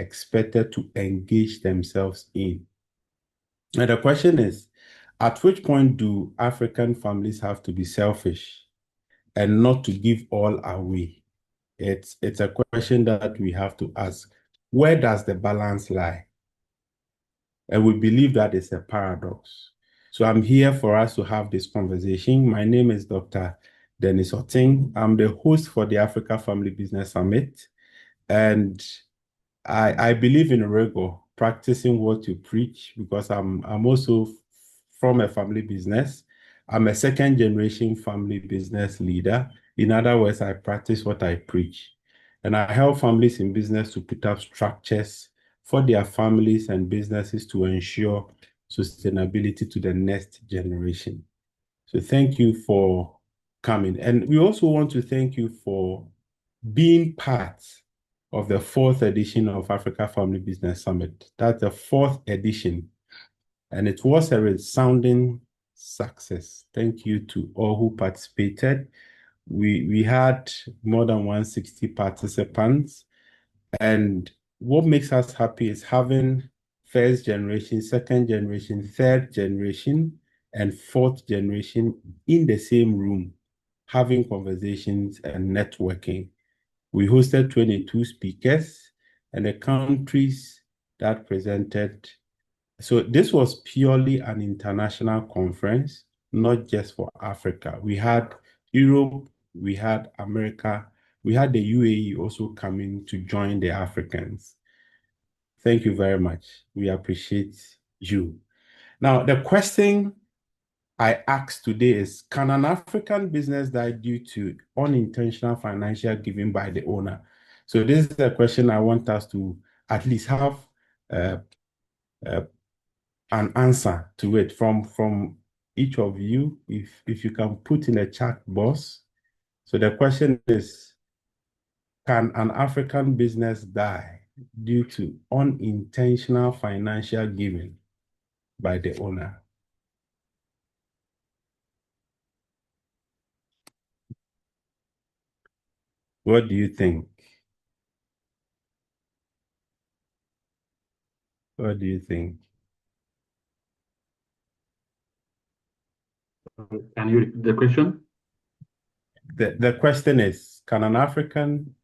expected to engage themselves in. And the question is, at which point do African families have to be selfish and not to give all away? It's a question that we have to ask. Where does the balance lie? And we believe that it's a paradox. So I'm here for us to have this conversation. My name is Dr. Owusu Oteng. I'm the host for the Africa Family Business Summit. And I believe in rigor, practicing what you preach, because I'm also from a family business. I'm a second generation family business leader. In other words, I practice what I preach. And I help families in business to put up structures for their families and businesses to ensure sustainability to the next generation. So thank you for coming. And we also want to thank you for being part of the 4th edition of Africa Family Business Summit. That's the 4th edition. And it was a resounding success. Thank you to all who participated. We had more than 160 participants. And what makes us happy is having first generation, second generation, third generation, and fourth generation in the same room, having conversations and networking. We hosted 22 speakers, and the countries that presented. So this was purely an international conference, not just for Africa. We had Europe, we had America, we had the UAE also coming to join the Africans. Thank you very much. We appreciate you. Now, the question I asked today is, can an African business die due to unintentional financial giving by the owner? So this is a question I want us to at least have an answer to it from each of you, if you can put in a chat box. So the question is, can an African business die due to unintentional financial giving by the owner? What do you think? What do you think? Can you repeat the question? The question is, can an African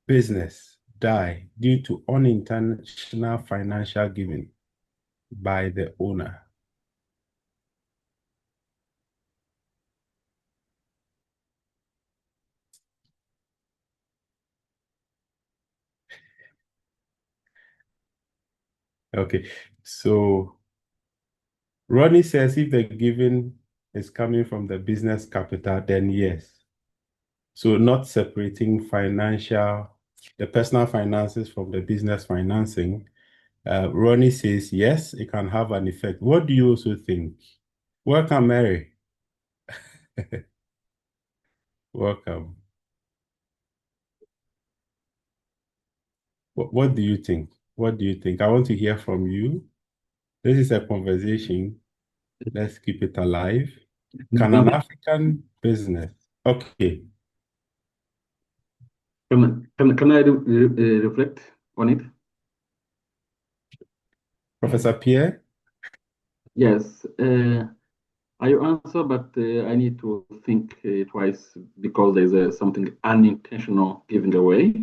business die due to unintentional financial giving by the owner? Okay, so Ronnie says if the giving is coming from the business capital, then yes. So not separating the personal finances from the business financing. Ronnie says yes, it can have an effect. What do you also think? Welcome, Mary. Welcome. What do you think? What do you think? I want to hear from you. This is a conversation. Let's keep it alive. Can an African business? Okay. Can I reflect on it? Professor Pierre? Yes. I answer, but I need to think twice because there's something unintentional giving away,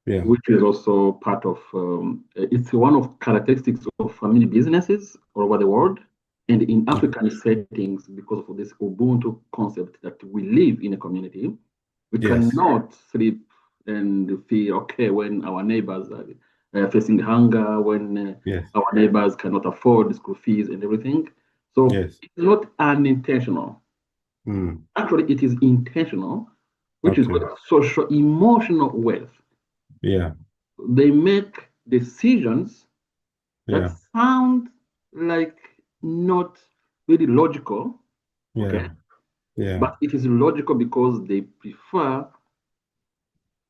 which is also part of, it's one of characteristics of family businesses all over the world. And in African settings, because of this Ubuntu concept that we live in a community, we cannot sleep and feel okay when our neighbors are facing hunger, when our neighbors cannot afford school fees and everything. So it's not unintentional. Actually, it is intentional, which is what social emotional wealth. They make decisions that sound like not really logical. But it is logical because they prefer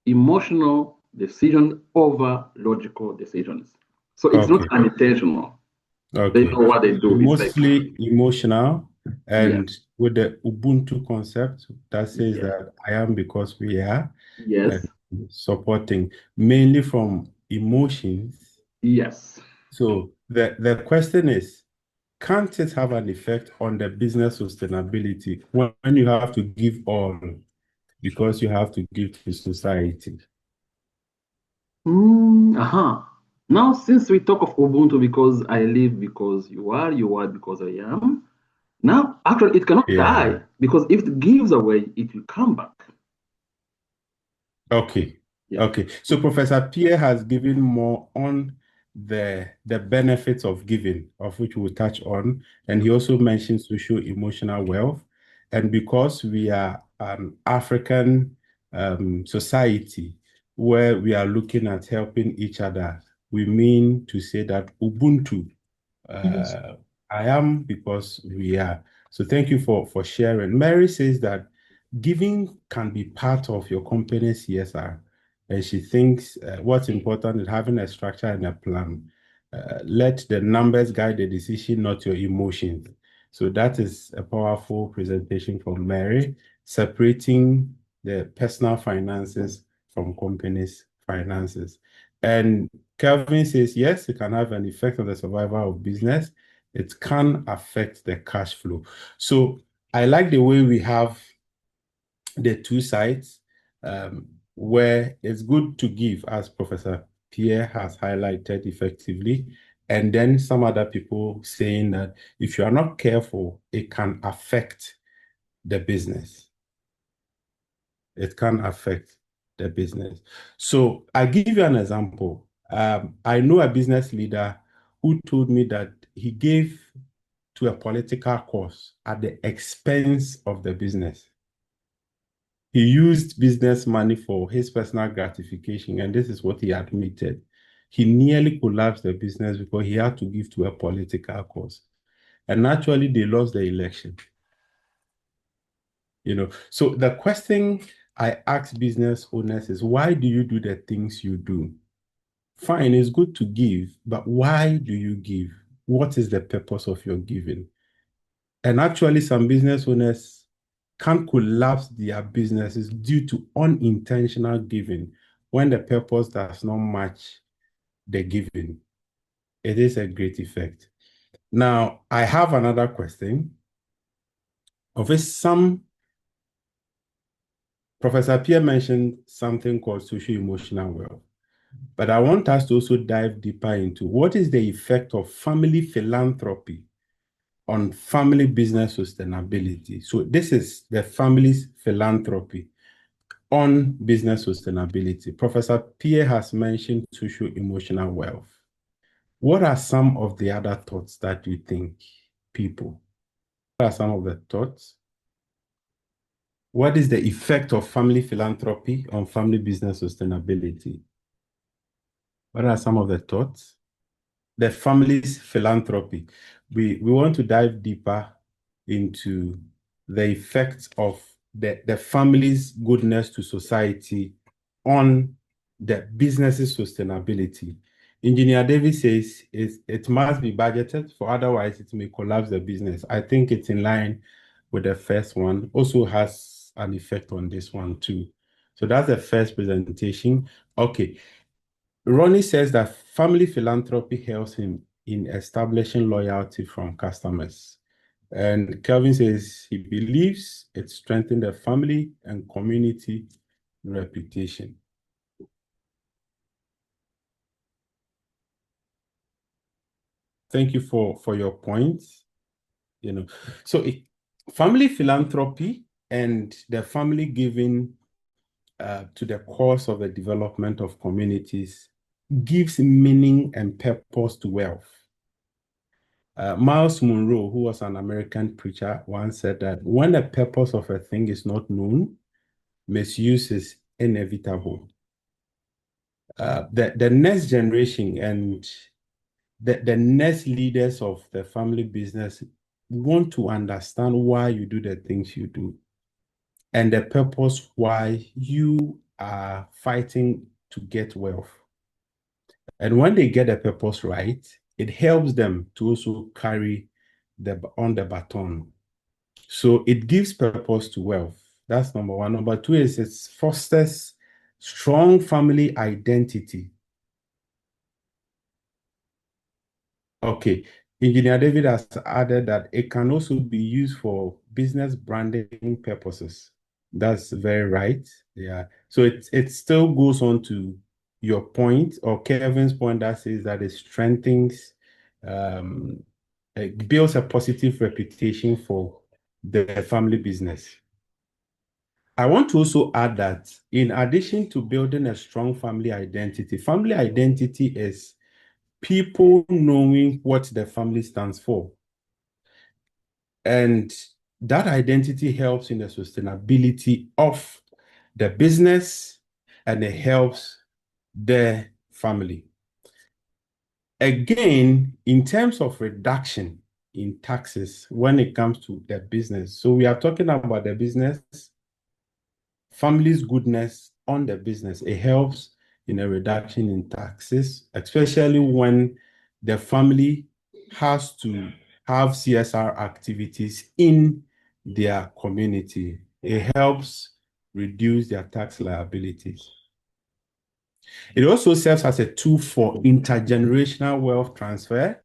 emotional decision over logical decisions. So it's not unintentional. They know what they do. Mostly emotional, and with the Ubuntu concept that says that I am because we are. Yes. Supporting mainly from emotions. Yes. So the question is, can't it have an effect on the business sustainability when you have to give all because you have to give to society? Now, since we talk of Ubuntu because I live, because you are because I am. Now, actually, it cannot Yeah. die because if it gives away, it will come back. Okay. Yeah. Okay. So Professor Pierre has given more on the benefits of giving, of which we'll touch on. And he also mentioned social emotional wealth. And because we are an African society where we are looking at helping each other, we mean to say that Ubuntu, Yes. I am because we are. So thank you for sharing. Mary says that giving can be part of your company's CSR. And she thinks what's important is having a structure and a plan. Let the numbers guide the decision, not your emotions. So that is a powerful presentation from Mary, separating the personal finances from company's finances. And Kelvin says, yes, it can have an effect on the survival of business. It can affect the cash flow. So I like the way we have the two sides where it's good to give, as Professor Pierre has highlighted effectively, and then some other people saying that if you are not careful, it can affect the business. It can affect the business. So I give you an example. I know a business leader who told me that he gave to a political cause at the expense of the business. He used business money for his personal gratification, and this is what he admitted. He nearly collapsed the business because he had to give to a political cause. And naturally, they lost the election. So the question I ask business owners is, why do you do the things you do? Fine, it's good to give, but why do you give? What is the purpose of your giving? And actually, some business owners can collapse their businesses due to unintentional giving when the purpose does not match the giving. It is a great effect. Now, I have another question. Of which some Professor Pierre mentioned something called social emotional wealth. But I want us to also dive deeper into what is the effect of family philanthropy on family business sustainability. So this is the family's philanthropy on business sustainability. Professor Pierre has mentioned social emotional wealth. What are some of the other thoughts that you think, people? What are some of the thoughts? What is the effect of family philanthropy on family business sustainability? What are some of the thoughts? The family's philanthropy. We want to dive deeper into the effects of the family's goodness to society on the business's sustainability. Engineer Davis says it must be budgeted, for otherwise it may collapse the business. I think it's in line with the first one. Also has an effect on this one too. So that's the first presentation. Okay. Ronnie says that family philanthropy helps him in establishing loyalty from customers. And Kelvin says he believes it strengthens the family and community reputation. Thank you for your points. So family philanthropy and the family giving to the cause of the development of communities gives meaning and purpose to wealth. Miles Monroe, who was an American preacher, once said that when the purpose of a thing is not known, misuse is inevitable. The next generation and the next leaders of the family business want to understand why you do the things you do and the purpose why you are fighting to get wealth. And when they get the purpose right, it helps them to also carry on the baton. So it gives purpose to wealth. That's number one. Number two is it fosters strong family identity. Okay. Engineer David has added that it can also be used for business branding purposes. That's very right. Yeah. So it still goes on to your point or Kevin's point that says that it strengthens, it builds a positive reputation for the family business. I want to also add that in addition to building a strong family identity is people knowing what the family stands for. And that identity helps in the sustainability of the business and it helps the family. Again, in terms of reduction in taxes when it comes to the business. So we are talking about the business, family's goodness on the business. It helps in a reduction in taxes, especially when the family has to have CSR activities in their community. It helps reduce their tax liabilities. It also serves as a tool for intergenerational wealth transfer,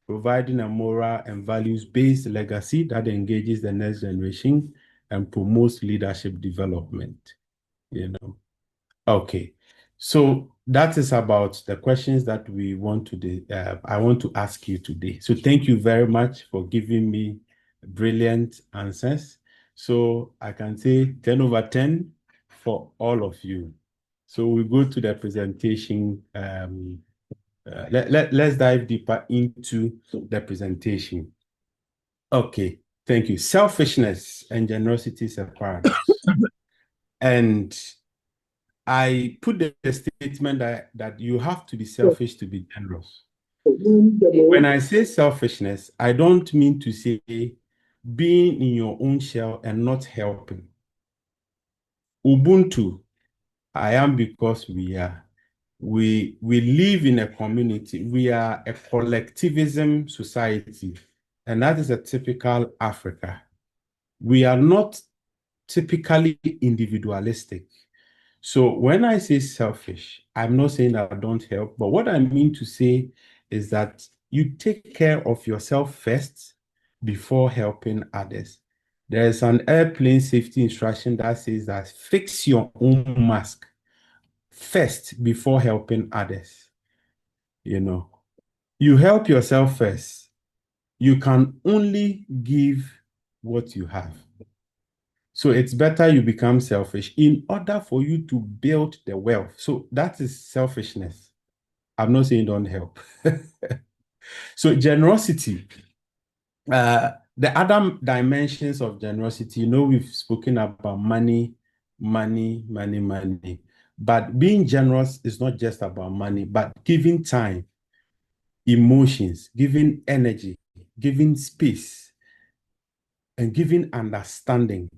providing a moral and values-based legacy that engages the next generation and promotes leadership development. Okay. So that is about the questions that we want to I want to ask you today. So thank you very much for giving me brilliant answers. So I can say 10 over 10 for all of you. So we go to the presentation. Let's dive deeper into the presentation. Okay, thank you. Selfishness and generosity is a paradox. And I put the statement that you have to be selfish to be generous. When I say selfishness, I don't mean to say being in your own shell and not helping. Ubuntu, I am because we are. We live in a community. We are a collectivism society, and that is a typical Africa. We are not typically individualistic. So when I say selfish, I'm not saying that I don't help, but what I mean to say is that you take care of yourself first before helping others. There's an airplane safety instruction that says that fix your own mask first before helping others. You help yourself first. You can only give what you have. So it's better you become selfish in order for you to build the wealth. So that is selfishness. I'm not saying don't help. So generosity, the other dimensions of generosity, we've spoken about money, money, money, money. But being generous is not just about money, but giving time, emotions, giving energy, giving space, and giving understanding.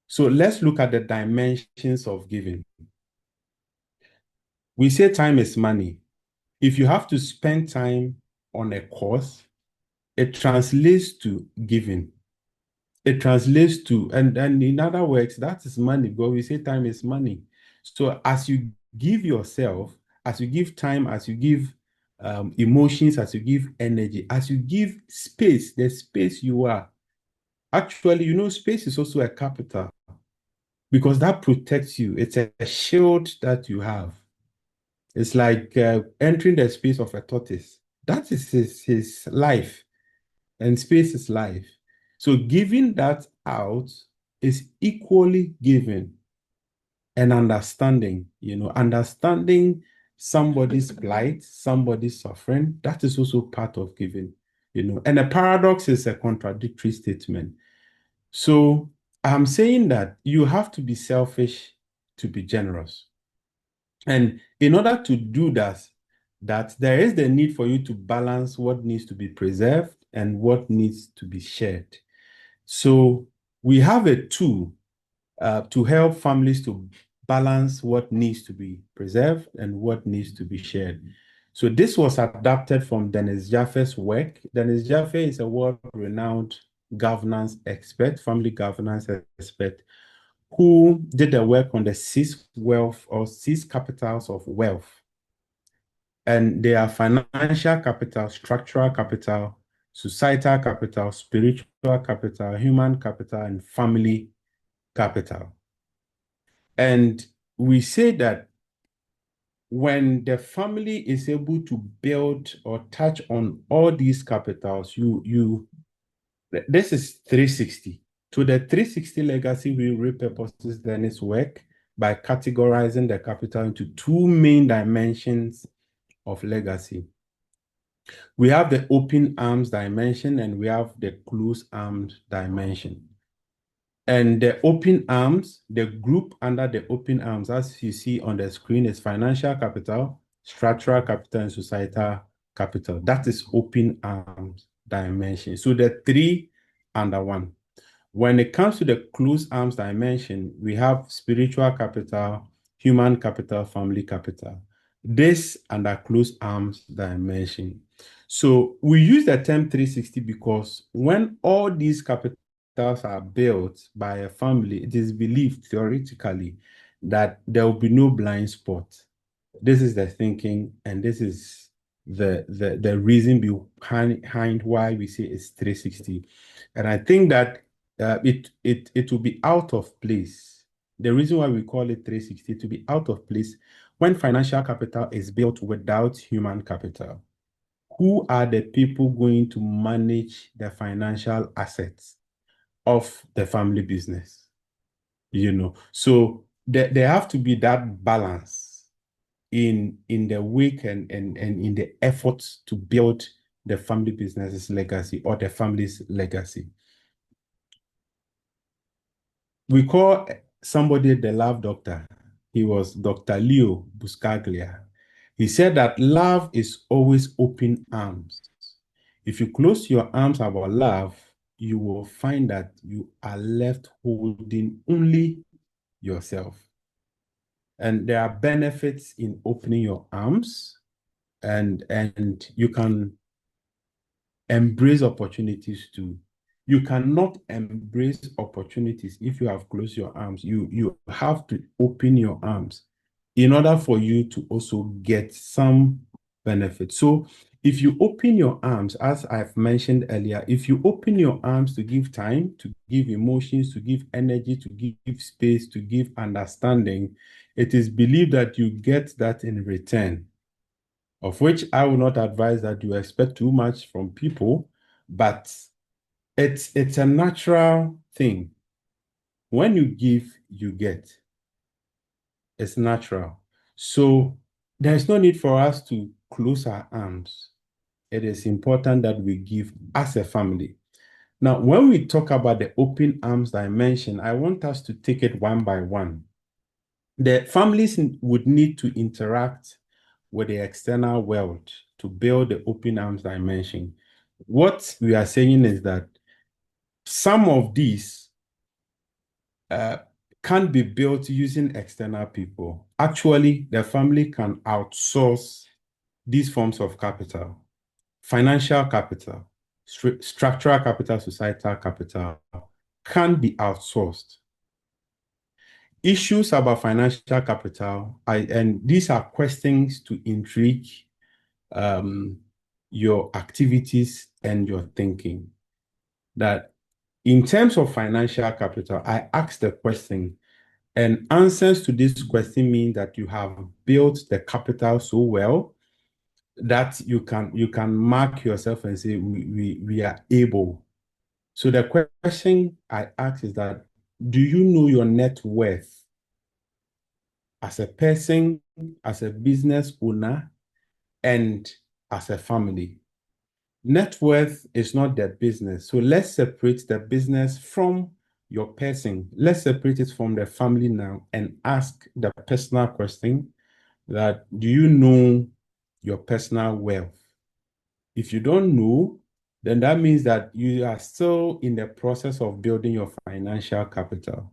So let's look at the dimensions of giving. We say time is money. If you have to spend time on a course, it translates to giving. It translates to, and in other words, that is money, but we say time is money. So as you give yourself, as you give time, as you give emotions, as you give energy, as you give space, the space you are. Actually, space is also a capital because that protects you. It's a shield that you have. It's like entering the space of a tortoise. That is his life, and space is life. So giving that out is equally giving and understanding, understanding somebody's plight, somebody's suffering. That is also part of giving, And a paradox is a contradictory statement. So I'm saying that you have to be selfish to be generous. And in order to do that there is the need for you to balance what needs to be preserved and what needs to be shared. So we have a tool to help families to balance what needs to be preserved and what needs to be shared. So this was adapted from Dennis Jaffe's work. Dennis Jaffe is a world-renowned governance expert, family governance expert, who did the work on the six capitals of wealth. And they are financial capital, structural capital, societal capital, spiritual capital, human capital, and family capital. And we say that when the family is able to build or touch on all these capitals, this is 360. To the 360 legacy, we repurposes Dennis' work by categorizing the capital into two main dimensions of legacy. We have the open arms dimension and we have the closed arms dimension. And the open arms, the group under the open arms, as you see on the screen, is financial capital, structural capital, and societal capital. That is open arms dimension. So the three under one. When it comes to the closed arms dimension, we have spiritual capital, human capital, family capital. This under closed arms dimension. So we use the term 360 because when all these capitals are built by a family, it is believed theoretically that there will be no blind spot. This is the thinking, and this is the reason behind why we say it's 360. And I think that it will be out of place. The reason why we call it 360 to be out of place when financial capital is built without human capital. Who are the people going to manage the financial assets of the family business? So there have to be that balance in the work and in the efforts to build the family business's legacy or the family's legacy. We call somebody the love doctor. He was Dr. Leo Buscaglia. He said that love is always open arms. If you close your arms about love, you will find that you are left holding only yourself. And there are benefits in opening your arms, and you can embrace opportunities too. You cannot embrace opportunities if you have closed your arms. You have to open your arms in order for you to also get some benefit. So if you open your arms, as I've mentioned earlier, if you open your arms to give time, to give emotions, to give energy, to give space, to give understanding, it is believed that you get that in return, of which I will not advise that you expect too much from people, but it's a natural thing. When you give, you get. It's natural. So there's no need for us to close our arms. It is important that we give as a family. Now, when we talk about the open arms dimension, I want us to take it one by one. The families would need to interact with the external world to build the open arms dimension. What we are saying is that some of these can't be built using external people. Actually, the family can outsource these forms of capital: financial capital, structural capital, societal capital can be outsourced. Issues about financial capital, and these are questions to intrigue your activities and your thinking. That in terms of financial capital, I asked the question, and answers to this question mean that you have built the capital so well that you can mark yourself and say we are able. So the question I ask is that, do you know your net worth as a person, as a business owner, and as a family? Net worth is not the business. So let's separate the business from your person. Let's separate it from the family now and ask the personal question that, do you know your personal wealth? If you don't know, then that means that you are still in the process of building your financial capital,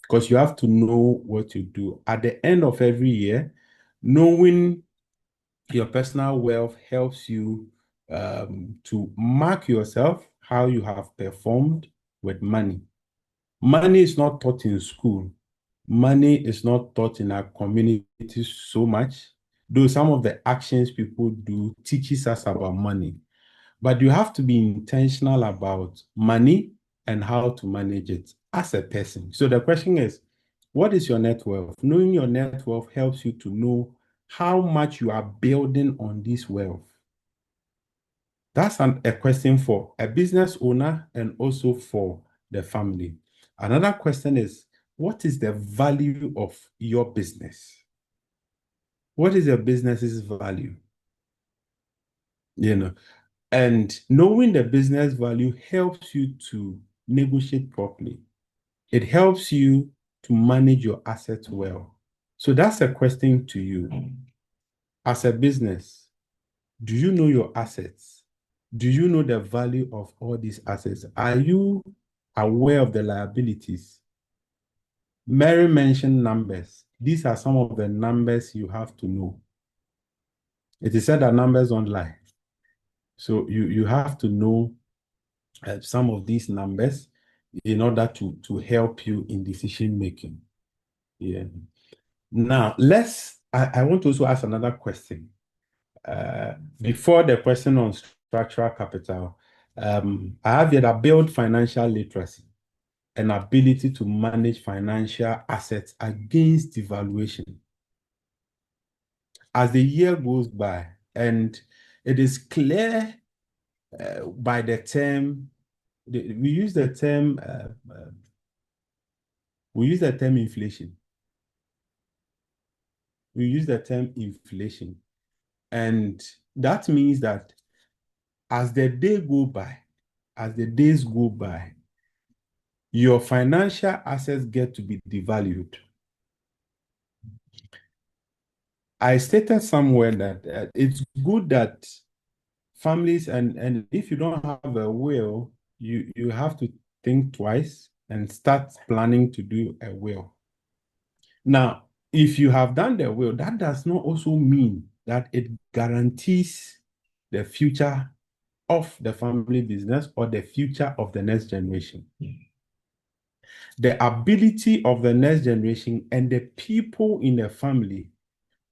because you have to know what you do. At the end of every year, knowing your personal wealth helps you to mark yourself how you have performed with money. Money is not taught in school. Money is not taught in our community so much. though some of the actions people do teaches us about money. But you have to be intentional about money and how to manage it as a person. So the question is, what is your net worth? Knowing your net worth helps you to know how much you are building on this wealth. That's a question for a business owner and also for the family. Another question is, what is the value of your business? What is your business's value? And knowing the business value helps you to negotiate properly. It helps you to manage your assets well. So that's a question to you. As a business, do you know your assets? Do you know the value of all these assets? Are you aware of the liabilities? Mary mentioned numbers. These are some of the numbers you have to know. It is said that numbers don't lie. So you have to know some of these numbers in order to help you in decision making. Yeah. Now, I want to also ask another question. Before the question on structural capital, I have here that build financial literacy and ability to manage financial assets against devaluation. As the year goes by, and it is clear by the term, we use the term inflation. We use the term inflation. And that means that as the days go by, your financial assets get to be devalued. I stated somewhere that it's good that families, and if you don't have a will, you have to think twice and start planning to do a will. Now, if you have done the will, that does not also mean that it guarantees the future of the family business or the future of the next generation. The ability of the next generation and the people in the family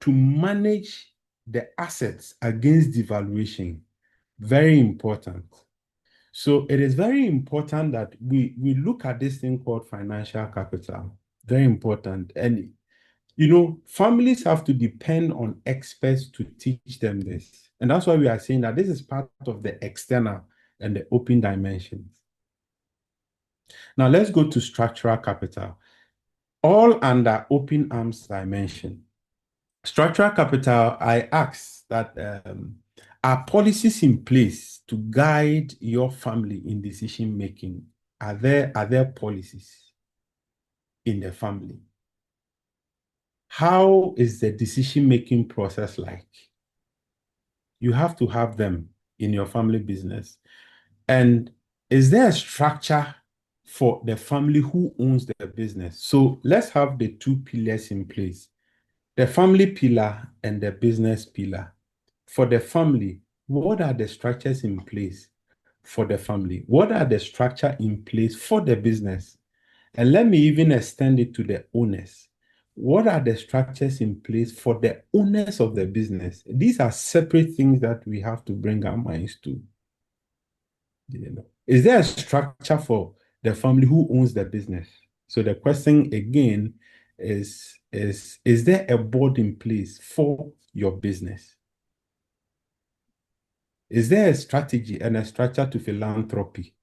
to manage the assets against devaluation, very important. So it is very important that we look at this thing called financial capital. Very important. And families have to depend on experts to teach them this. And that's why we are saying that this is part of the external and the open dimensions. Now let's go to structural capital. All under open arms dimension. Structural capital, I ask that are policies in place to guide your family in decision making? Are there policies in the family? How is the decision-making process like? You have to have them in your family business. And is there a structure for the family who owns the business? So let's have the two pillars in place, the family pillar and the business pillar. For the family, what are the structures in place for the family? What are the structure in place for the business? And let me even extend it to the owners. What are the structures in place for the owners of the business? These are separate things that we have to bring our minds to. Is there a structure for the family who owns the business? So the question again is there a board in place for your business? Is there a strategy and a structure to philanthropy?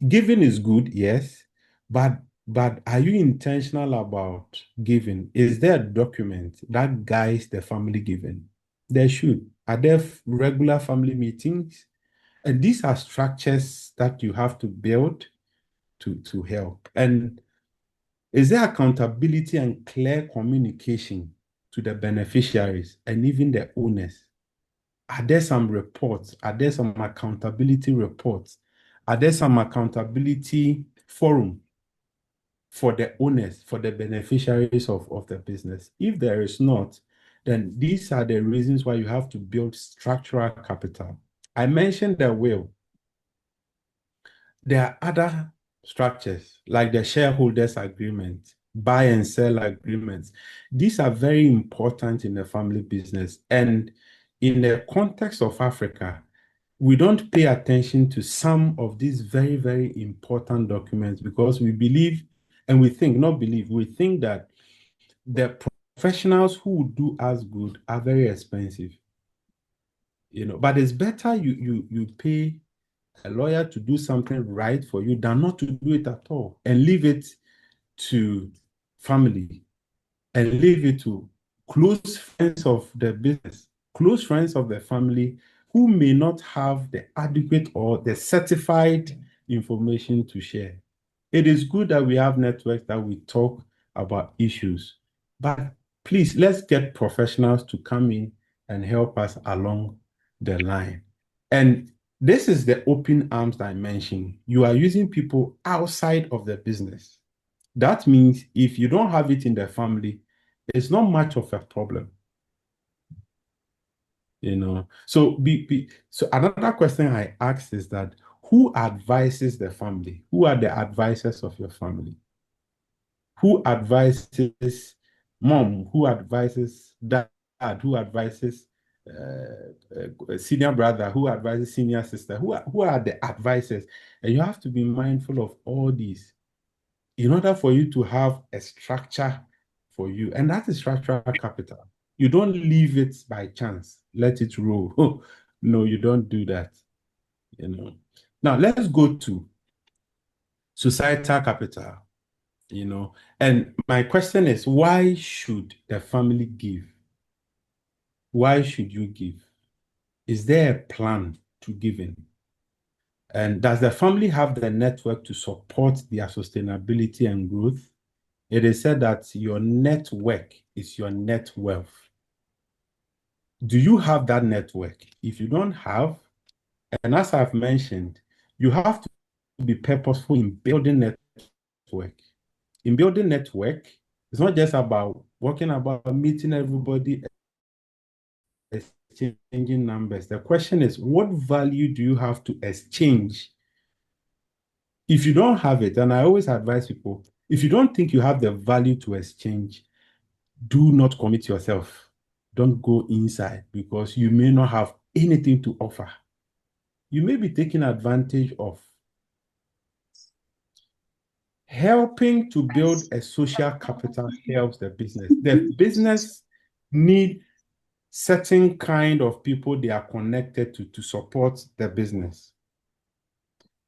Giving is good, yes, but are you intentional about giving? Is there a document that guides the family giving? There should. Are there regular family meetings? And these are structures that you have to build to help. And is there accountability and clear communication to the beneficiaries and even the owners? Are there some reports? Are there some accountability reports? Are there some accountability forum for the owners, for the beneficiaries of the business? If there is not, then these are the reasons why you have to build structural capital. I mentioned the will. There are other structures like the shareholders agreement. buy and sell agreements. These are very important in the family business. And in the context of Africa, we don't pay attention to some of these very, very important documents because we believe and we think, not believe, we think that the professionals who do us good are very expensive. But it's better you pay a lawyer to do something right for you than not to do it at all and leave it to family and leave it to close friends of the business, close friends of the family who may not have the adequate or the certified information to share. It is good that we have networks that we talk about issues, but please let's get professionals to come in and help us along the line. And this is the open arms dimension. You are using people outside of the business. That means if you don't have it in the family, it's not much of a problem. So so another question I asked is that who advises the family? Who are the advisors of your family? Who advises mom? Who advises dad? Who advises senior brother? Who advises senior sister? Who are the advisors? And you have to be mindful of all these in order for you to have a structure for you. And that is structural capital. You don't leave it by chance, let it roll. No, you don't do that. Now let's go to societal capital. And my question is, why should the family give? Why should you give? Is there a plan to giving? And does the family have the network to support their sustainability and growth? It is said that your network is your net wealth. Do you have that network? If you don't have, and as I've mentioned, you have to be purposeful in building network. In building network, it's not just about working about meeting everybody, exchanging numbers. The question is, what value do you have to exchange? If you don't have it, and I always advise people, if you don't think you have the value to exchange, do not commit yourself. Don't go inside because you may not have anything to offer. You may be taken advantage of. Helping to build a social capital helps the business. The business need certain kind of people they are connected to support the business.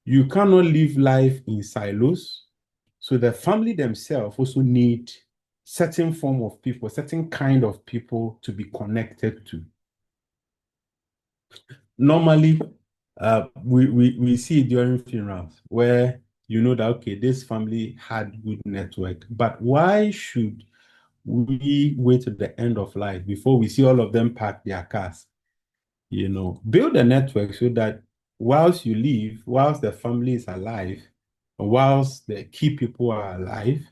You cannot live life in silos. So the family themselves also need certain form of people, certain kind of people to be connected to. Normally, we see it during funerals where you know that, okay, this family had good network, but why should we wait to the end of life before we see all of them pack their cars? Build a network so that whilst you live, whilst the family is alive, whilst the key people are alive,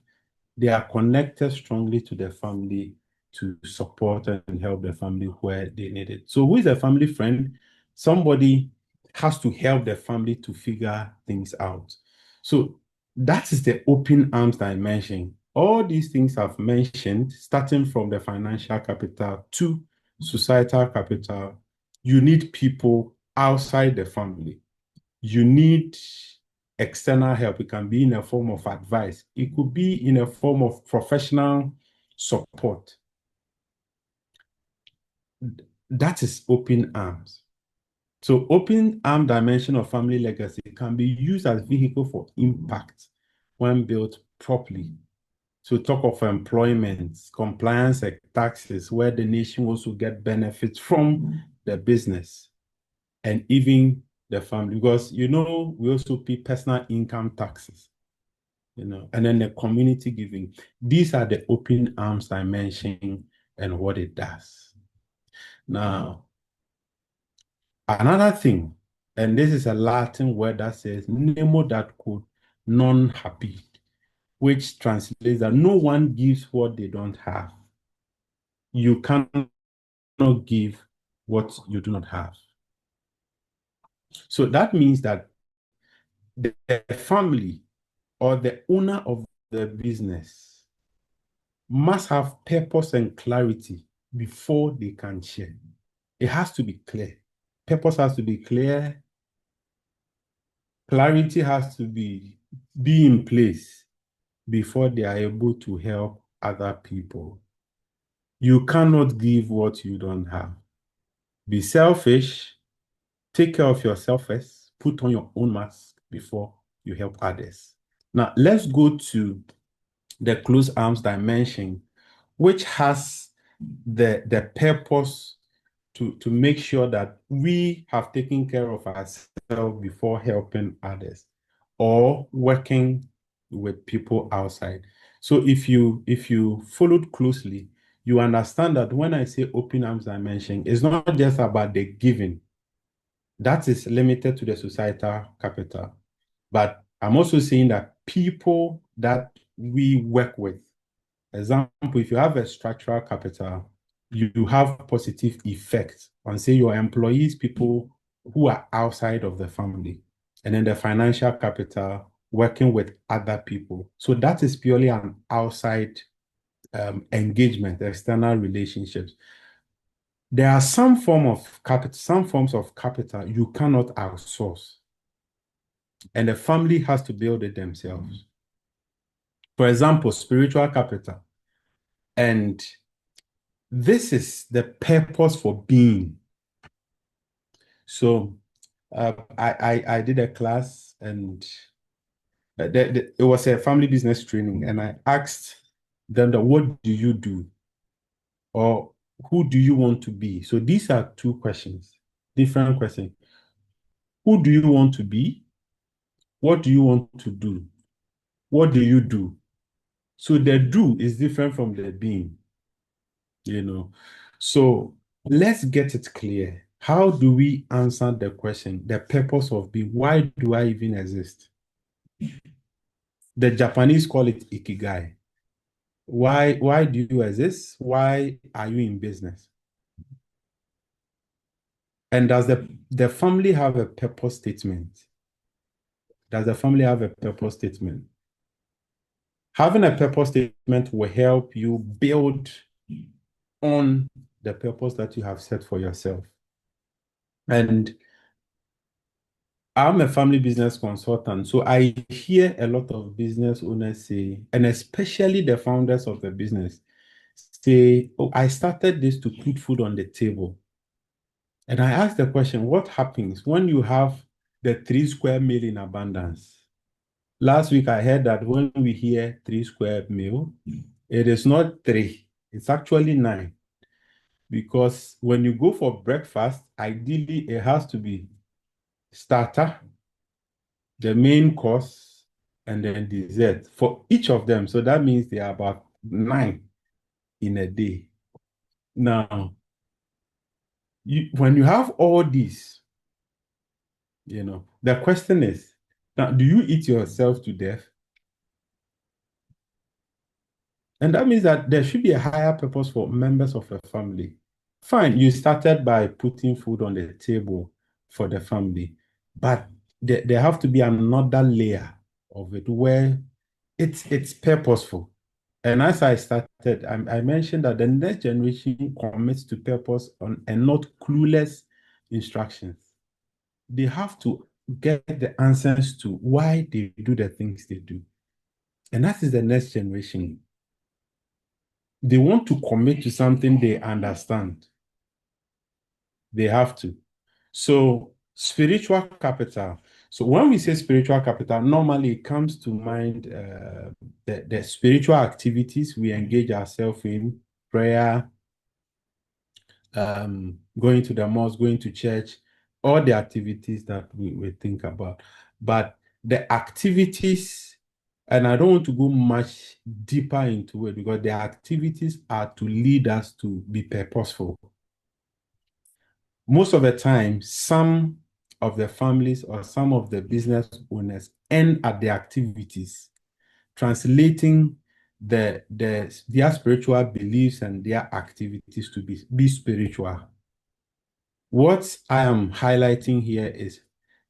they are connected strongly to the family to support and help the family where they need it. So who is a family friend? Somebody has to help the family to figure things out. So that is the open arms dimension. All these things I've mentioned, starting from the financial capital to societal capital, you need people outside the family. You need external help. It can be in a form of advice. It could be in a form of professional support. That is open arms. So open arm dimension of family legacy can be used as vehicle for impact when built properly. So talk of employment, compliance, and taxes, where the nation also get benefits from the business and even the family, because we also pay personal income taxes, and then the community giving. These are the open arms dimension and what it does. Now, another thing, and this is a Latin word that says nemo dat quod non habet, which translates that no one gives what they don't have. You cannot give what you do not have. So that means that the family or the owner of the business must have purpose and clarity before they can share. It has to be clear. Purpose has to be clear. Clarity has to be in place before they are able to help other people. You cannot give what you don't have. Be selfish. Take care of yourself first. Put on your own mask before you help others. Now, let's go to the close arms dimension, which has the purpose to make sure that we have taken care of ourselves before helping others or working with people outside. So if you followed closely, you understand that when I say open arms dimension, it's not just about the giving. That is limited to the societal capital. But I'm also saying that people that we work with, example, if you have a structural capital, you have positive effects on, say, your employees, people who are outside of the family, and then the financial capital working with other people. So that is purely an outside engagement, external relationships. There are some forms of capital you cannot outsource, and the family has to build it themselves. For example, spiritual capital. And this is the purpose for being. So I did a class, and it was a family business training, and I asked them that, what do you do? Or who do you want to be? So these are two questions, different questions. Who do you want to be? What do you want to do? What do you do? So the do is different from the being, you know. So let's get it clear. How do we answer the question, the purpose of being? Why do I even exist? The Japanese call it ikigai. Why do you exist? Why are you in business? And does the family have a purpose statement? Does the family have a purpose statement? Having a purpose statement will help you build on the purpose that you have set for yourself. And I'm a family business consultant, so I hear a lot of business owners say, and especially the founders of the business, say, oh, I started this to put food on the table. And I ask the question, what happens when you have the 3 square meal in abundance? Last week, I heard that when we hear 3 square meal, it is not 3, it's actually 9. Because when you go for breakfast, ideally, it has to be starter, the main course, and then dessert for each of them. So that means they are about 9 in a day. Now, when you have all these, the question is, now, do you eat yourself to death? And that means that there should be a higher purpose for members of a family. Fine, you started by putting food on the table for the family, but there have to be another layer of it where it's purposeful. And as I started, I mentioned that the next generation commits to purpose and not clueless instructions. They have to get the answers to why they do the things they do. And that is the next generation. They want to commit to something they understand. They have to. So spiritual capital. So when we say spiritual capital, normally it comes to mind the spiritual activities we engage ourselves in, prayer, going to the mosque, going to church, all the activities that we think about. But the activities, and I don't want to go much deeper into it because the activities are to lead us to be purposeful. Most of the time, some of the families or some of the business owners end at the activities, translating their spiritual beliefs and their activities to be spiritual. What I am highlighting here is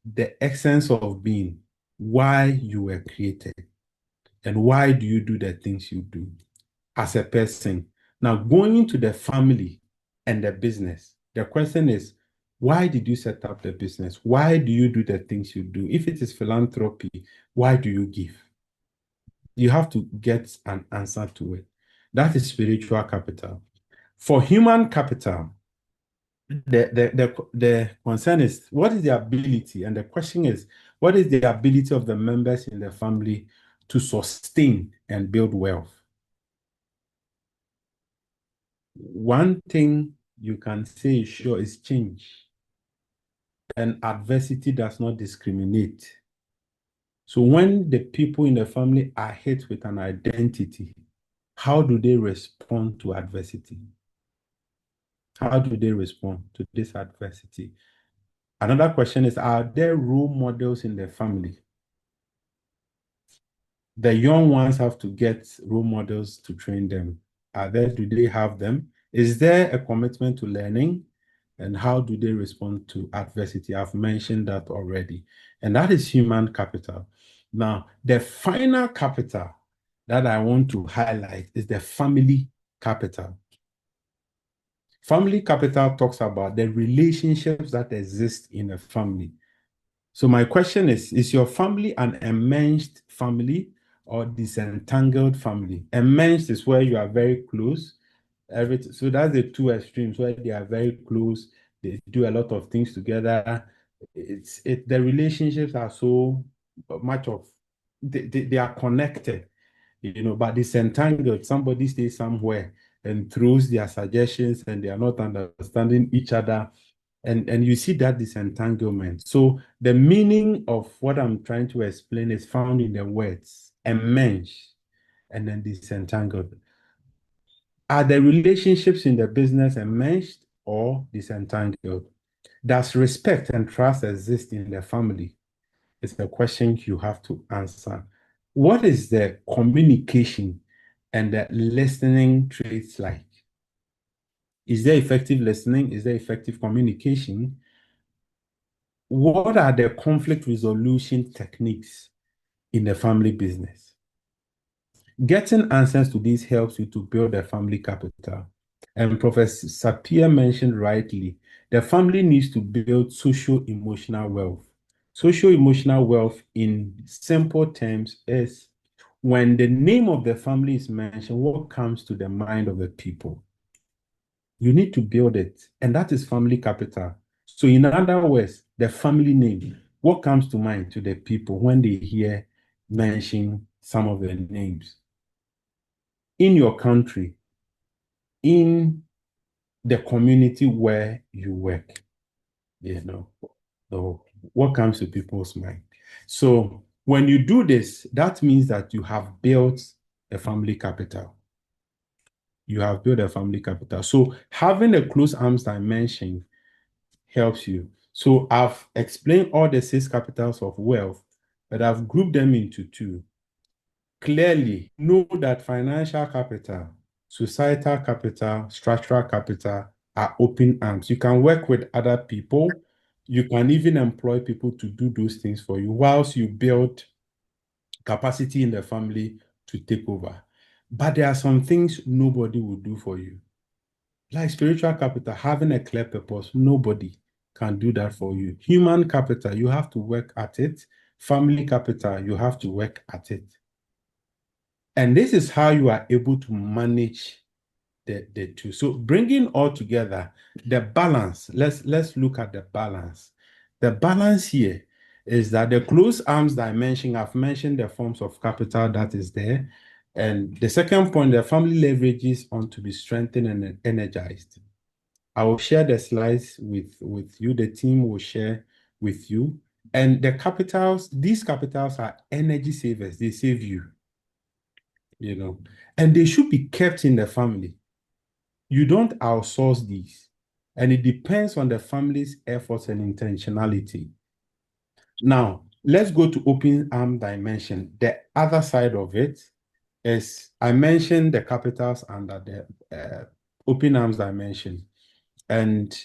the essence of being, why you were created, and why do you do the things you do. as a person. Now, going into the family and the business, the question is, why did you set up the business? Why do you do the things you do? If it is philanthropy, why do you give? You have to get an answer to it. That is spiritual capital. For human capital, the concern is, what is the ability? And the question is, what is the ability of the members in the family to sustain and build wealth? One thing you can say sure is change. And adversity does not discriminate. So when the people in the family are hit with an identity, how do they respond to adversity? How do they respond to this adversity? Another question is, are there role models in the family? The young ones have to get role models to train them. Do they have them? Is there a commitment to learning? And how do they respond to adversity? I've mentioned that already. And that is human capital. Now, the final capital that I want to highlight is the family capital. Family capital talks about the relationships that exist in a family. So my question is your family an enmeshed family or disentangled family? Enmeshed is where you are very close. So that's the two extremes where they are very close. They do a lot of things together. The relationships are so much of they are connected, but disentangled. Somebody stays somewhere and throws their suggestions and they are not understanding each other. And you see that disentanglement. So the meaning of what I'm trying to explain is found in the words enmeshed and then disentangled. Are the relationships in the business enmeshed or disentangled? Does respect and trust exist in the family? It's a question you have to answer. What is the communication and the listening traits like? Is there effective listening? Is there effective communication? What are the conflict resolution techniques in the family business? Getting answers to these helps you to build a family capital. And Professor Sapir mentioned rightly, the family needs to build social emotional wealth. Social emotional wealth, in simple terms, is when the name of the family is mentioned, what comes to the mind of the people? You need to build it, and that is family capital. So, in other words, the family name, what comes to mind to the people when they hear mention some of the names? In your country, in the community where you work, so what comes to people's mind? So when you do this, that means that you have built a family capital. You have built a family capital. So having a close arms dimension helps you. So I've explained all the 6 capitals of wealth, but I've grouped them into 2. Clearly, know that financial capital, societal capital, structural capital are open arms. You can work with other people. You can even employ people to do those things for you whilst you build capacity in the family to take over. But there are some things nobody will do for you. Like spiritual capital, having a clear purpose, nobody can do that for you. Human capital, you have to work at it. Family capital, you have to work at it. And this is how you are able to manage the two. So bringing all together, the balance, let's look at the balance. The balance here is that the close arms dimension, I've mentioned the forms of capital that is there. And the second point, the family leverages on to be strengthened and energized. I will share the slides with you. The team will share with you. And the capitals, these capitals are energy savers. They save you, and they should be kept in the family. You don't outsource these, and it depends on the family's efforts and intentionality. Now, let's go to open arm dimension. The other side of it is, I mentioned the capitals under the open arms dimension, and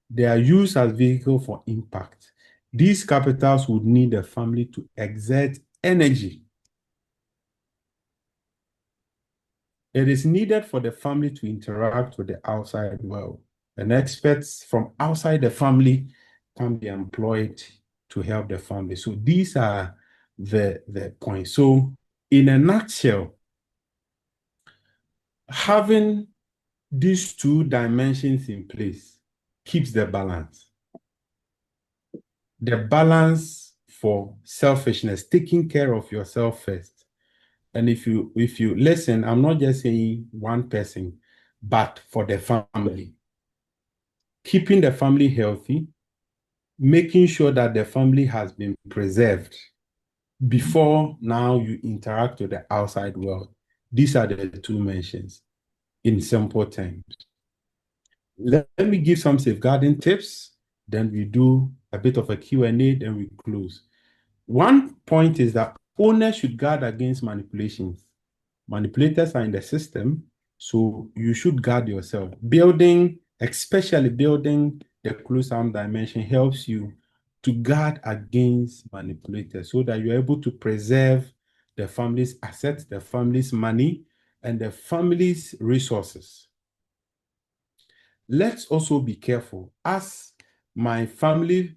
they are used as vehicle for impact. These capitals would need the family to exert energy It is needed for the family to interact with the outside world. And experts from outside the family can be employed to help the family. So these are the points. So in a nutshell, having these two dimensions in place keeps the balance. The balance for selfishness, taking care of yourself first. And if you listen, I'm not just saying one person, but for the family. Keeping the family healthy, making sure that the family has been preserved before now you interact with the outside world. These are the two mentions in simple terms. Let me give some safeguarding tips, then we do a bit of a Q&A, then we close. One point is that owners should guard against manipulations. Manipulators are in the system, so you should guard yourself. Especially building the closed-arm dimension helps you to guard against manipulators so that you're able to preserve the family's assets, the family's money, and the family's resources. Let's also be careful. As my family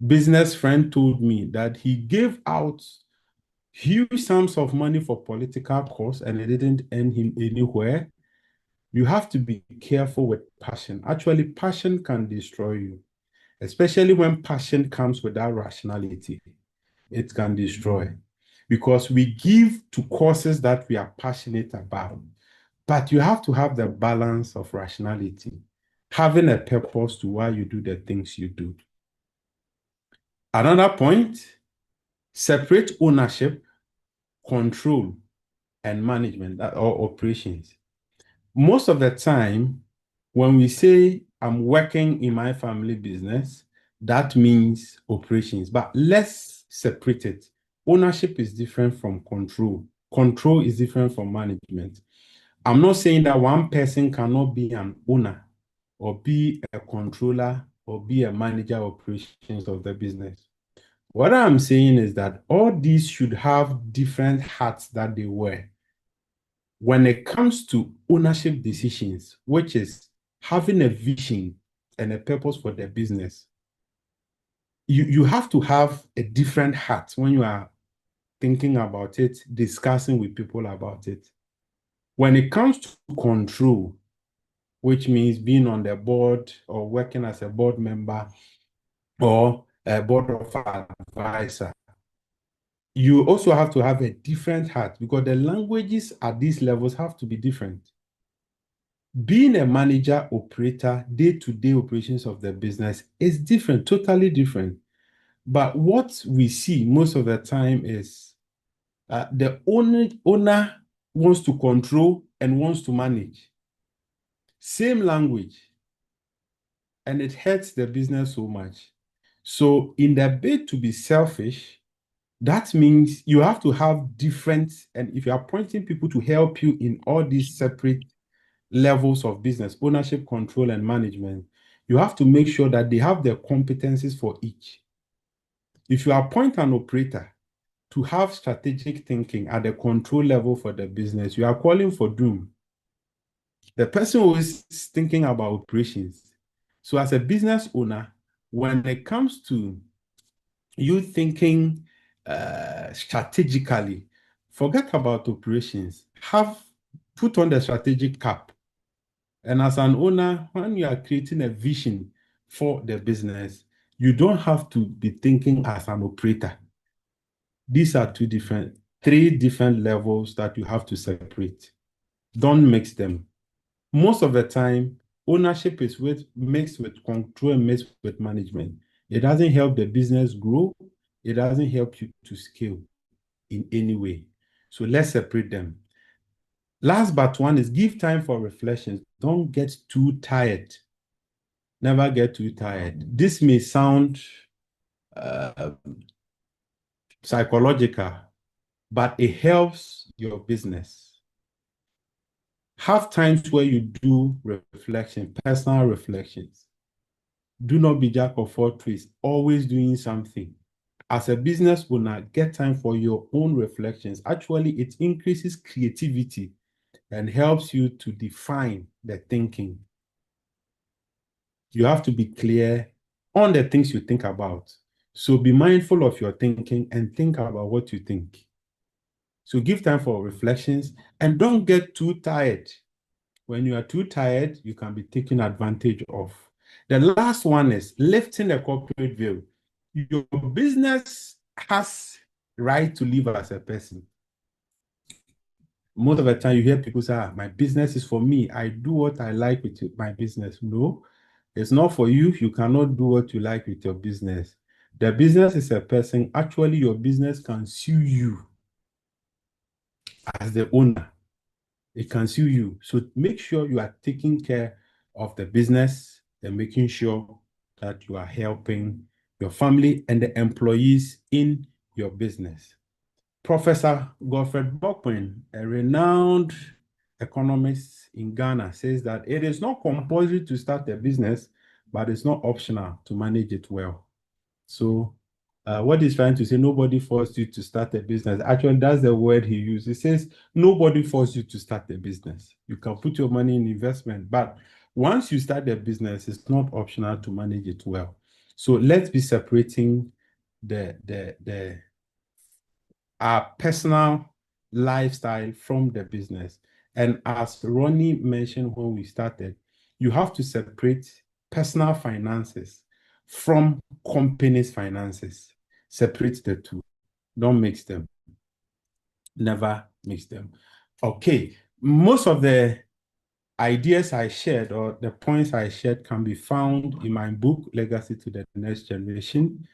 business friend told me that he gave out huge sums of money for political cause and it didn't end him anywhere. You have to be careful with passion. Actually, passion can destroy you, especially when passion comes without rationality. It can destroy because we give to causes that we are passionate about. But you have to have the balance of rationality, having a purpose to why you do the things you do. Another point, separate ownership, control, and management or operations. Most of the time, when we say I'm working in my family business, that means operations, but let's separate it. Ownership is different from control. Control is different from management. I'm not saying that one person cannot be an owner or be a controller or be a manager of operations of the business. What I'm saying is that all these should have different hats that they wear. When it comes to ownership decisions, which is having a vision and a purpose for the business, you have to have a different hat when you are thinking about it, discussing with people about it. When it comes to control, which means being on the board or working as a board member or a board of advisor, you also have to have a different hat because the languages at these levels have to be different. Being a manager, operator, day-to-day operations of the business is different, totally different. But what we see most of the time is the owner wants to control and wants to manage. Same language, and it hurts the business so much. So in the bid to be selfish, that means you have to have different, and if you are appointing people to help you in all these separate levels of business, ownership, control, and management, you have to make sure that they have the competencies for each. If you appoint an operator to have strategic thinking at the control level for the business, you are calling for doom. The person who is thinking about operations. So as a business owner, when it comes to you thinking strategically, forget about operations. Put on the strategic cap. And as an owner, when you are creating a vision for the business, you don't have to be thinking as an operator. These are three different levels that you have to separate. Don't mix them. Most of the time, ownership is mixed with control and mixed with management. It doesn't help the business grow. It doesn't help you to scale in any way. So let's separate them. Last but one is give time for reflections. Don't get too tired. Never get too tired. This may sound psychological, but it helps your business. Have times where you do reflection, personal reflections. Do not be jack of all trades, always doing something. As a business owner, get time for your own reflections. Actually, it increases creativity and helps you to define the thinking. You have to be clear on the things you think about. So be mindful of your thinking and think about what you think. So give time for reflections and don't get too tired. When you are too tired, you can be taken advantage of. The last one is lifting the corporate veil. Your business has right to live as a person. Most of the time you hear people say, my business is for me. I do what I like with my business. No, it's not for you. You cannot do what you like with your business. The business is a person. Actually, your business can sue you as the owner. It can sue you. So make sure you are taking care of the business and making sure that you are helping your family and the employees in your business. Professor Godfred Bokpin, a renowned economist in Ghana, says that it is not compulsory to start a business, but it's not optional to manage it well. So what he's trying to say, nobody forced you to start a business. Actually, that's the word he used. He says, nobody forced you to start a business. You can put your money in investment, but once you start a business, it's not optional to manage it well. So let's be separating our personal lifestyle from the business. And as Ronnie mentioned when we started, you have to separate personal finances from company's finances. Separate the two. Don't mix them. Never mix them. Okay. Most of the ideas I shared or the points I shared can be found in my book, Legacy to the Next Generation.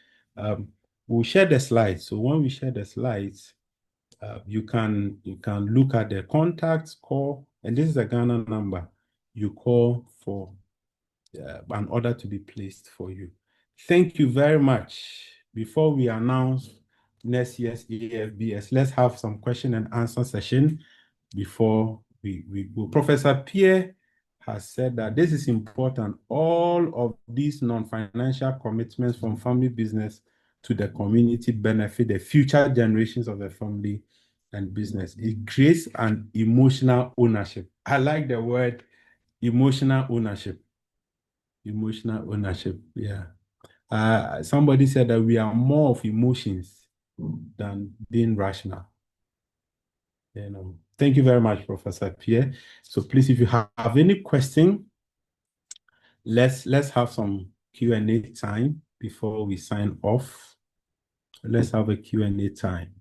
We'll share the slides. So when we share the slides, you can look at the contacts, call, and this is a Ghana number. You call for an order to be placed for you. Thank you very much. Before we announce next year's AFBS, let's have some question and answer session before we go. Professor Pierre has said that this is important. All of these non-financial commitments from family business to the community benefit the future generations of the family and business. It creates an emotional ownership. I like the word emotional ownership. Emotional ownership, yeah. Somebody said that we are more of emotions than being rational. You know. Thank you very much, Professor Pierre. So please, if you have any question, let's have some Q&A time before we sign off. Let's have a Q&A time.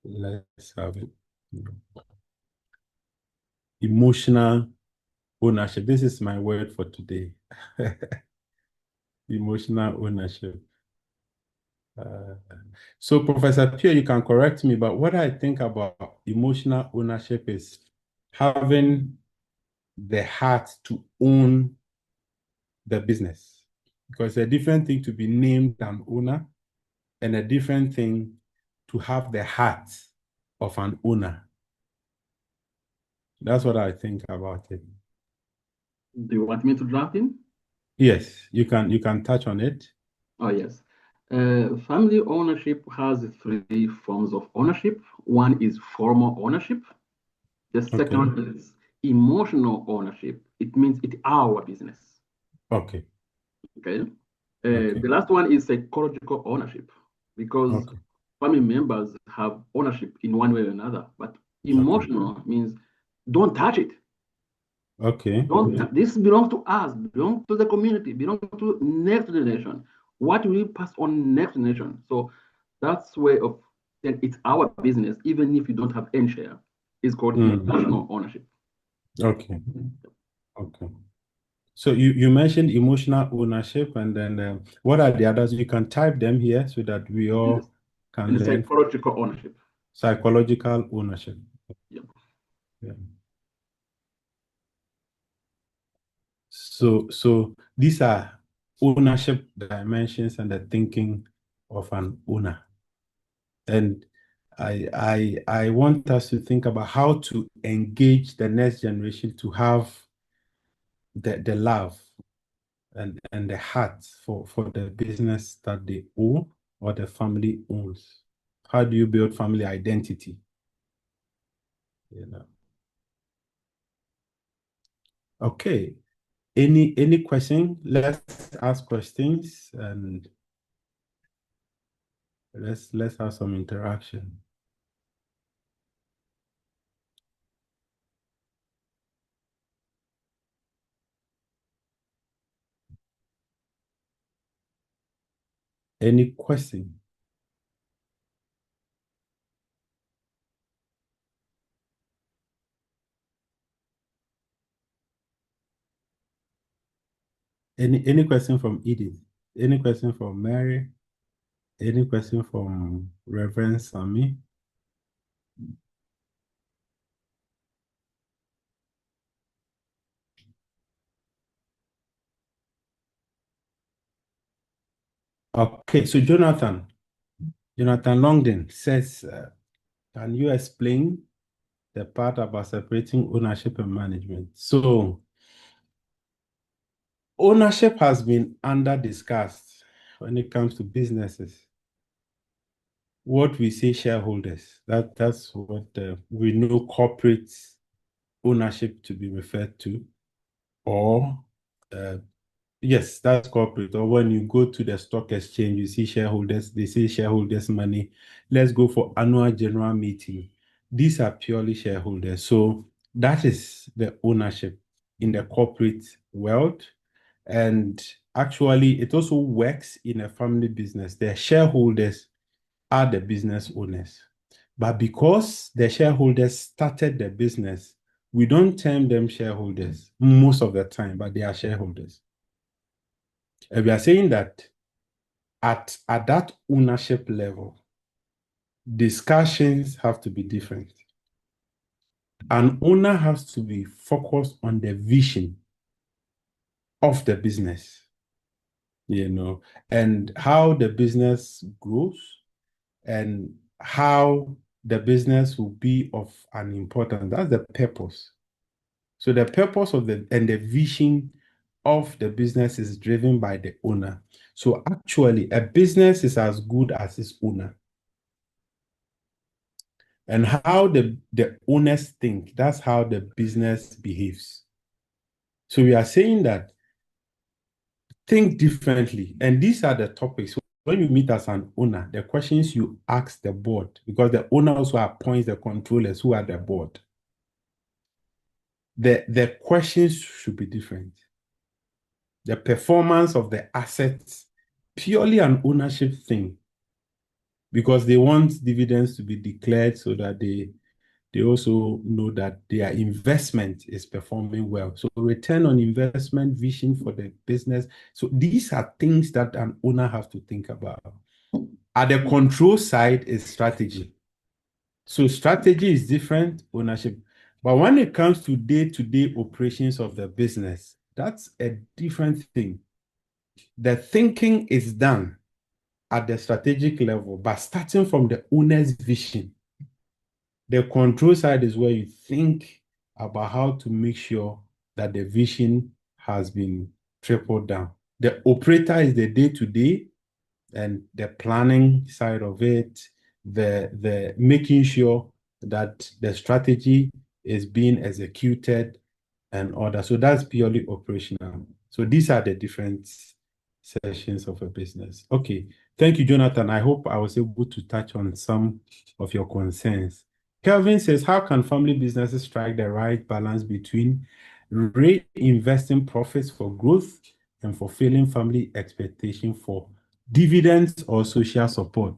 Let's have it. Emotional ownership. This is my word for today. Emotional ownership. So Professor Pierre, you can correct me, but what I think about emotional ownership is having the heart to own the business. Because it's a different thing to be named an owner and a different thing to have the heart of an owner. That's what I think about it. Do you want me to jump in? Yes, you can touch on it. Oh, yes. Family ownership has three forms of ownership. One is formal ownership. The second is emotional ownership. It means it's our business. Okay. Okay. The last one is psychological ownership, because family members have ownership in one way or another. But emotional means don't touch it. Okay. This belongs to us, belongs to the community, belongs to next generation. What will we pass on next generation? So that's way of saying it's our business, even if you don't have any share. It's called emotional ownership. Okay. Okay. So you mentioned emotional ownership, and then what are the others? You can type them here so that we all can learn. Psychological ownership. Psychological ownership. Yep. Yeah. So these are ownership dimensions and the thinking of an owner. And I want us to think about how to engage the next generation to have the love and the heart for the business that they own or the family owns? How do you build family identity? You know. Okay. Any question? Let's ask questions and let's have some interaction. Any question? Any question from Edith? Any question from Mary? Any question from Reverend Sami? Okay, so Jonathan Longden says, can you explain the part about separating ownership and management? So ownership has been under discussed when it comes to businesses. What we say shareholders, that's what we know corporate ownership to be referred to, or yes, that's corporate. Or when you go to the stock exchange, you see shareholders, they say shareholders money. Let's go for annual general meeting. These are purely shareholders. So that is the ownership in the corporate world. And actually, it also works in a family business. The shareholders are the business owners. But because the shareholders started the business, we don't term them shareholders most of the time, but they are shareholders. And we are saying that at that ownership level, discussions have to be different. An owner has to be focused on the vision of the business, and how the business grows and how the business will be of an importance. That's the purpose. So the purpose of the vision of the business is driven by the owner. So actually, a business is as good as its owner. And how the owners think, that's how the business behaves. So we are saying that think differently. And these are the topics. When you meet as an owner, the questions you ask the board, because the owner also appoints the controllers who are the board. The questions should be different. The performance of the assets, purely an ownership thing, because they want dividends to be declared so that they also know that their investment is performing well. So return on investment, vision for the business. So these are things that an owner has to think about. At the control side is strategy. So strategy is different, ownership. But when it comes to day-to-day operations of the business, that's a different thing. The thinking is done at the strategic level, but starting from the owner's vision. The control side is where you think about how to make sure that the vision has been tripled down. The operator is the day-to-day and the planning side of it, the making sure that the strategy is being executed and all that. So that's purely operational. So these are the different sessions of a business. Okay. Thank you, Jonathan. I hope I was able to touch on some of your concerns. Kelvin says, how can family businesses strike the right balance between reinvesting profits for growth and fulfilling family expectation for dividends or social support?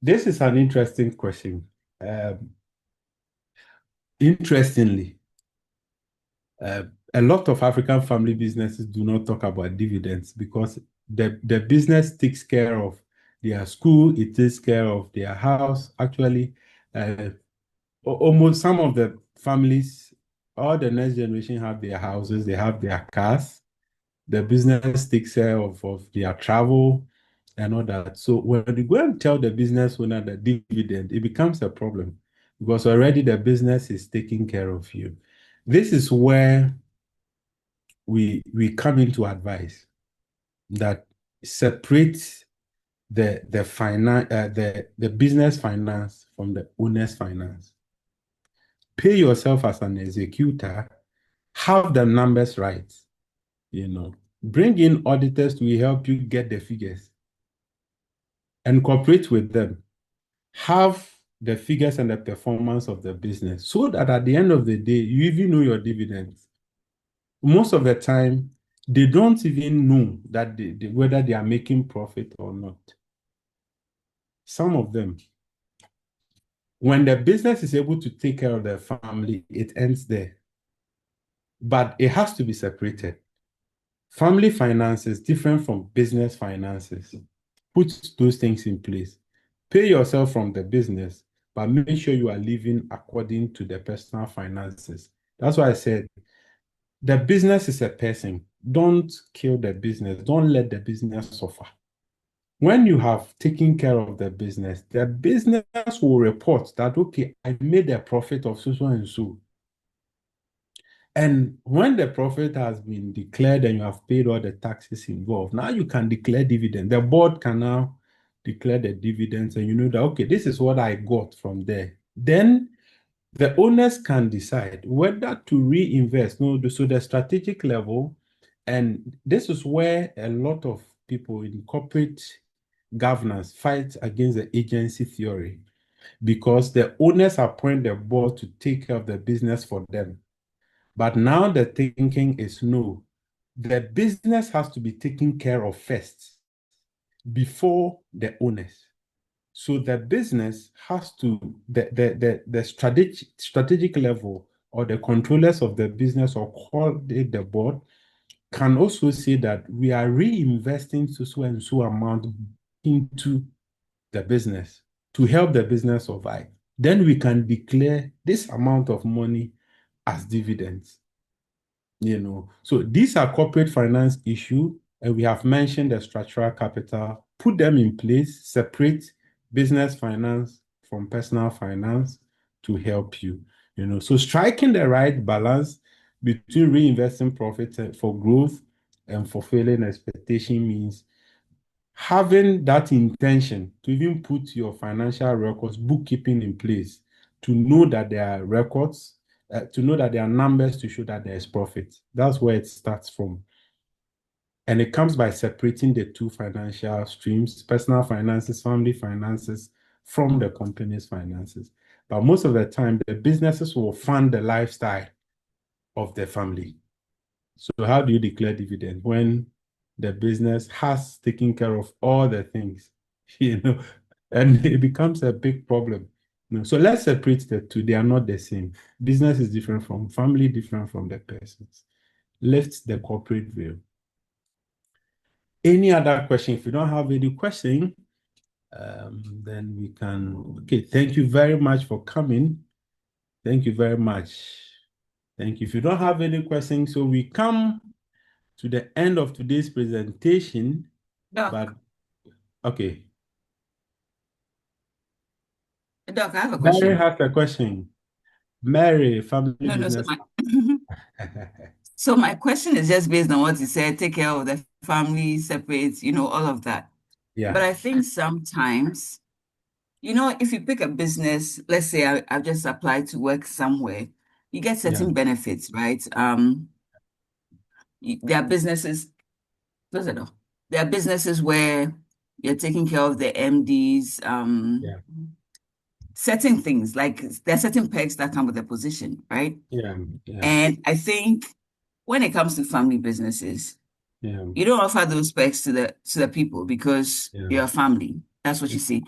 This is an interesting question. Interestingly, a lot of African family businesses do not talk about dividends because the business takes care of their school, it takes care of their house. Actually, almost some of the families, all the next generation have their houses, they have their cars. The business takes care of their travel and all that. So when you go and tell the business owner the dividend, it becomes a problem because already the business is taking care of you. This is where we come into advice that separate the business finance from the owner's finance. Pay yourself as an executor, have the numbers right, bring in auditors to help you get the figures and cooperate with them. Have the figures and the performance of the business so that at the end of the day, you even know your dividends. Most of the time, they don't even know that whether they are making profit or not. Some of them. When the business is able to take care of their family, it ends there. But it has to be separated. Family finances different from business finances. Put those things in place. Pay yourself from the business, but make sure you are living according to the personal finances. That's why I said the business is a person. Don't kill the business. Don't let the business suffer. When you have taken care of the business will report that, okay, I made a profit of so and so. And when the profit has been declared and you have paid all the taxes involved, now you can declare dividend. The board can now declare the dividends and you know that, okay, this is what I got from there. Then the owners can decide whether to reinvest. No, so the strategic level, and this is where a lot of people in corporate governance fight against the agency theory because the owners appoint the board to take care of the business for them. But now the thinking is no, the business has to be taken care of first before the owners. So the business has to, the strategic level or the controllers of the business or call it the board can also say that we are reinvesting so and so amount into the business to help the business survive. Then we can declare this amount of money as dividends. So these are corporate finance issue, and we have mentioned the structural capital. Put them in place, separate business finance from personal finance to help you. So striking the right balance between reinvesting profits for growth and fulfilling expectation means having that intention to even put your financial records, bookkeeping in place, to know that there are records, to know that there are numbers to show that there is profit. That's where it starts from. And it comes by separating the two financial streams, personal finances, family finances, from the company's finances. But most of the time, the businesses will fund the lifestyle of the family. So how do you declare dividend when the business has taken care of all the things, and it becomes a big problem. So let's separate the two. They are not the same. Business is different from family, different from the persons. Lift the corporate veil. Any other question? If you don't have any question, then we can. Okay, thank you very much for coming. Thank you very much. Thank you. If you don't have any questions, so we come to the end of today's presentation. Doc. But okay. Doc, I have a question. Mary has a question. Mary, family business. So my question is just based on what you said, take care of the family, separate, all of that. Yeah. But I think sometimes, if you pick a business, let's say I've just applied to work somewhere, you get certain benefits, right? There are businesses, there are businesses where you're taking care of the MDs, certain things, like there are certain perks that come with the position, right? Yeah. And I think when it comes to family businesses, you don't offer those perks to the people because you're a family. That's what you see.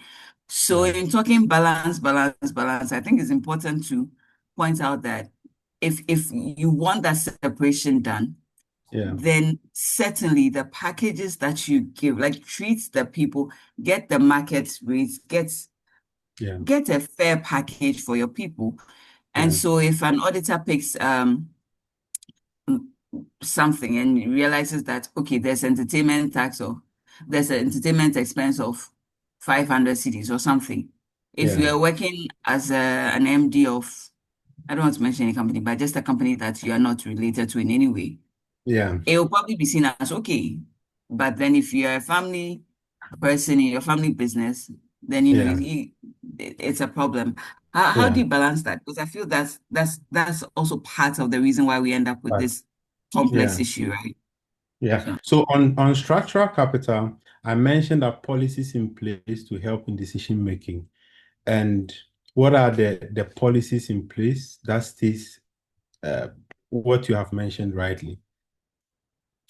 So in talking balance, I think it's important to point out that if you want that separation done, then certainly the packages that you give, like treat the people, get the market rates, get a fair package for your people. And so if an auditor picks something and realizes that, okay, there's entertainment tax or there's an entertainment expense of 500 cedis or something. If you are working as an MD of, I don't want to mention any company, but just a company that you are not related to in any way, it will probably be seen as okay. But then if you're a family person in your family business, then you know it's a problem. How do you balance that? Because I feel that's also part of the reason why we end up with this complex issue, right? Yeah. So on structural capital, I mentioned that policies in place to help in decision making. And what are the policies in place that states what you have mentioned rightly?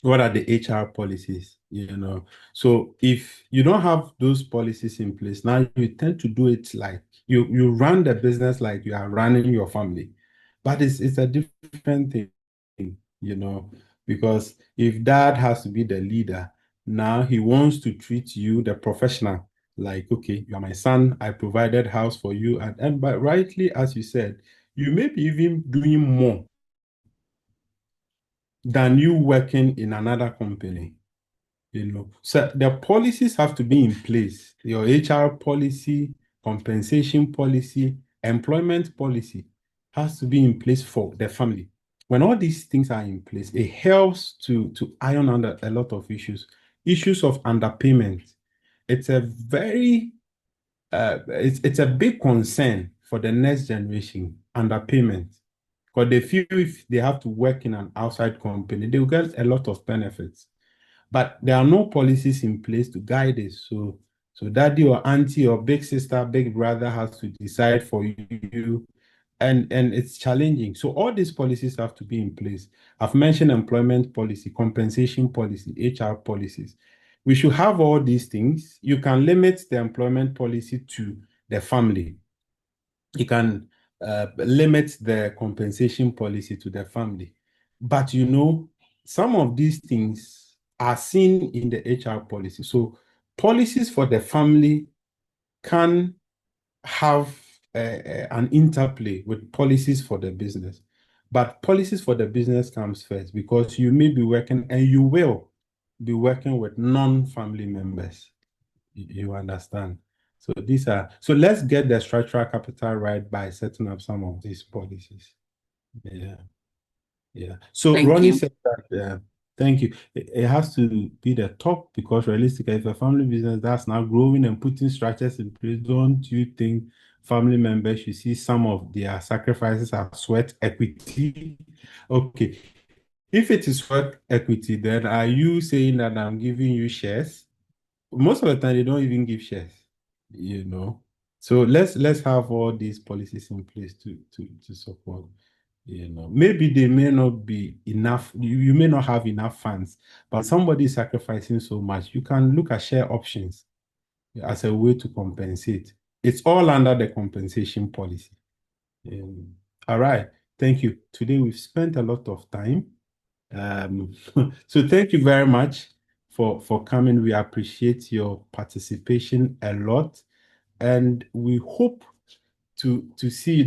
What are the HR policies? So if you don't have those policies in place, now you tend to do it like you run the business like you are running your family, but it's a different thing, because if dad has to be the leader, now he wants to treat you, the professional, like, okay, you are my son, I provided house for you, and but rightly, as you said, you may be even doing more than you working in another company. So the policies have to be in place. Your HR policy, compensation policy, employment policy has to be in place for the family. When all these things are in place, it helps to iron out a lot of issues of underpayment. It's a very it's a big concern for the next generation, underpayment, because they feel if they have to work in an outside company, they will get a lot of benefits. But there are no policies in place to guide it. So daddy or auntie or big sister, big brother has to decide for you. And it's challenging. So all these policies have to be in place. I've mentioned employment policy, compensation policy, HR policies. We should have all these things. You can limit the employment policy to the family. You can limit the compensation policy to the family. But some of these things are seen in the HR policy. So policies for the family can have an interplay with policies for the business. But policies for the business comes first, because you may be working, and you will be working with non-family members. You understand? So let's get the structural capital right by setting up some of these policies. Yeah. So Thank Ronnie you. said that, thank you. It has to be the top, because realistically, if a family business that's now growing and putting structures in place, don't you think family members should see some of their sacrifices as sweat equity? Okay. If it is sweat equity, then are you saying that I'm giving you shares? Most of the time, they don't even give shares. So let's have all these policies in place to support. Maybe they may not be enough. You may not have enough funds, but somebody is sacrificing so much. You can look at share options as a way to compensate. It's all under the compensation policy. All right. Thank you. Today we've spent a lot of time. So thank you very much for coming. We appreciate your participation a lot, and we hope to see you.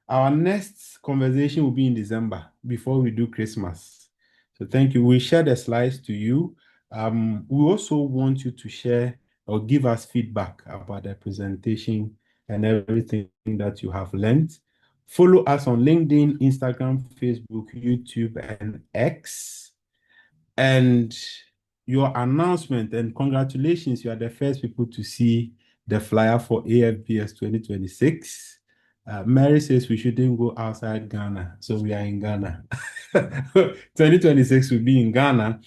Our next conversation will be in December, before we do Christmas. So thank you. We share the slides to you. We also want you to share or give us feedback about the presentation and everything that you have learned. Follow us on LinkedIn, Instagram, Facebook, YouTube, and X. And your announcement, and congratulations, you are the first people to see the flyer for AFBS 2026. Mary says we shouldn't go outside Ghana, so we are in Ghana. 2026 will be in Ghana.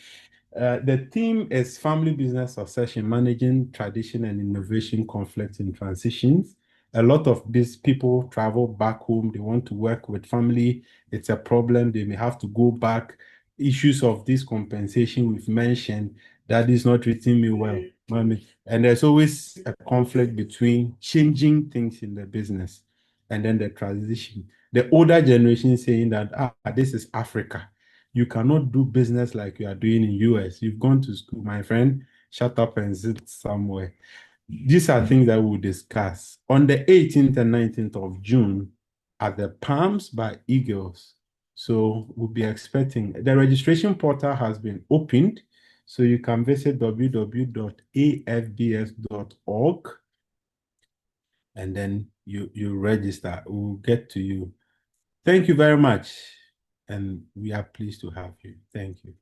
The theme is Family Business Succession, Managing Tradition and Innovation Conflict in Transitions. A lot of these people travel back home. They want to work with family. It's a problem. They may have to go back. Issues of this compensation we've mentioned, that is not treating me well. And there's always a conflict between changing things in the business and then the transition. The older generation saying that, this is Africa. You cannot do business like you are doing in US. You've gone to school, my friend. Shut up and sit somewhere. These are things that we'll discuss on the 18th and 19th of June at the Palms by Eagles. So we'll be expecting. The registration portal has been opened, so you can visit www.afbs.org, and then you register. We'll get to you. Thank you very much, and we are pleased to have you. Thank you.